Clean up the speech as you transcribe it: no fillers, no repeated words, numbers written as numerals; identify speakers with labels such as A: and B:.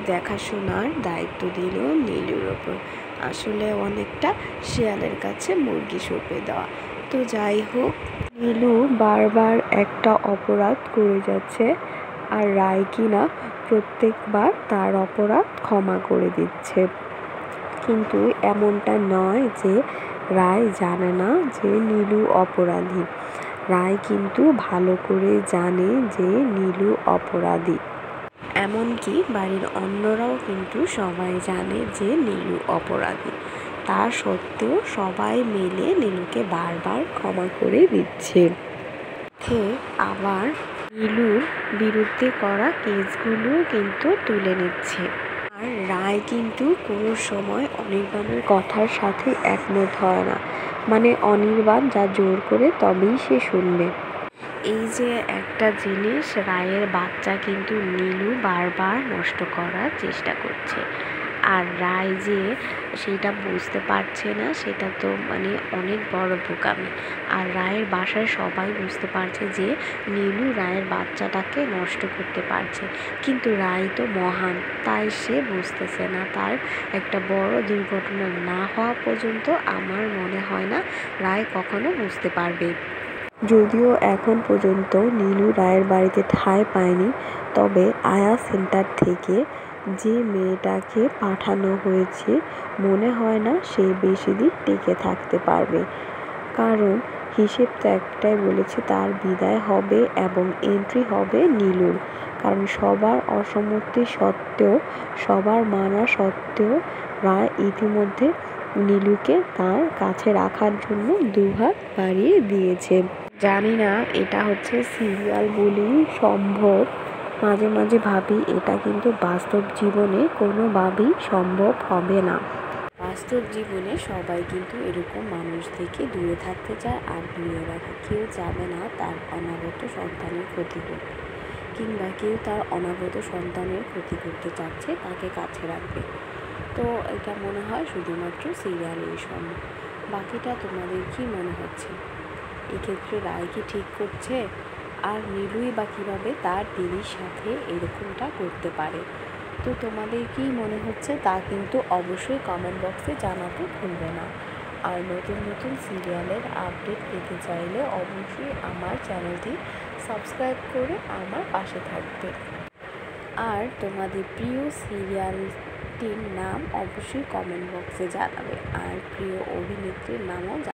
A: দেখাশোনার দায়িত্ব দিল নীলুর ওপর। আসলে অনেকটা শিয়ালের কাছে মুরগি সঁপে দেওয়া। তো যাই হোক, নীলু বারবার একটা অপরাধ করে যাচ্ছে, আর রায় কিনা প্রত্যেকবার তার অপরাধ ক্ষমা করে দিচ্ছে। কিন্তু এমনটা নয় যে রায় জানে না যে নীলু অপরাধী। রায় কিন্তু ভালো করে জানে যে নীলু অপরাধী। এমনকি বাড়ির অন্যরাও কিন্তু সবাই জানে যে নীলু অপরাধী। তা সত্ত্বেও সবাই মিলে নীলুকে বারবার ক্ষমা করে দিচ্ছে। আবার নীলুর বিরুদ্ধে করা কেসগুলো কিন্তু তুলে নিচ্ছে। আর রায় কিন্তু কোনো সময় অনির্বাণের কথার সাথে একমত হয় না। মানে অনির্বাণ যা জোর করে তবেই সে শুনবে। এই যে একটা জিনিস, রায়ের বাচ্চা কিন্তু নীলু বারবার নষ্ট করার চেষ্টা করছে। আর রায় যে সেটা বুঝতে পারছে না, সেটা তো মানে অনেক বড় বোকামি। আর রায়ের বাসায় সবাই বুঝতে পারছে যে নীলু রায়ের বাচ্চাটাকে নষ্ট করতে পারছে, কিন্তু রায় তো মহান, তাই সে বুঝতেছে না। তার একটা বড় দুর্ঘটনা না হওয়া পর্যন্ত আমার মনে হয় না রায় কখনো বুঝতে পারবে। যদিও এখন পর্যন্ত নীলু রায়ের বাড়িতে ঠাঁই পায়নি, তবে আয়া সেন্টার থেকে যে মেয়েটাকে পাঠানো হয়েছে মনে হয় না সে বেশি দিন টিকে থাকতে পারবে। কারণ হিসেব তো একটাই বলেছে, তার বিদায় হবে এবং এন্ট্রি হবে নীলুর। কারণ সবার অসম্মতি সত্ত্বেও, সবার মানা সত্ত্বেও রায় ইতিমধ্যে নীলুকে তার কাছে রাখার জন্য দুহাত বাড়িয়ে দিয়েছে। জানি না এটা হচ্ছে সিরিয়াল বলেই সম্ভব। মাঝে মাঝে ভাবি এটা কিন্তু বাস্তব জীবনে কোনোভাবেই সম্ভব হবে না। বাস্তব জীবনে সবাই কিন্তু এরকম মানুষ থেকে দূরে থাকতে চায় আর দূরে রাখে। কেউ চাবে না তার অনাগত সন্তানের ক্ষতি করতে, কিংবা কেউ তার অনাগত সন্তানের ক্ষতি করতে চাচ্ছে, তাকে কাছে রাখবে। তো এটা মনে হয় শুধুমাত্র সিরিয়ালেই সম্ভব। বাকিটা তোমাদের কি মনে হচ্ছে? এক্ষেত্রে রায় কি ঠিক করছে? আর নীলুই বা কীভাবে তার দিদির সাথে এরকমটা করতে পারে? তো তোমাদের কি মনে হচ্ছে তা কিন্তু অবশ্যই কমেন্ট বক্সে জানাতে ভুলবে না। আর নতুন নতুন সিরিয়ালের আপডেট পেতে চাইলে অবশ্যই আমার চ্যানেলটি সাবস্ক্রাইব করে আমার পাশে থাকবে। আর তোমাদের প্রিয় সিরিয়ালটির নাম অবশ্যই কমেন্ট বক্সে জানাবে, আর প্রিয় অভিনেত্রীর নামও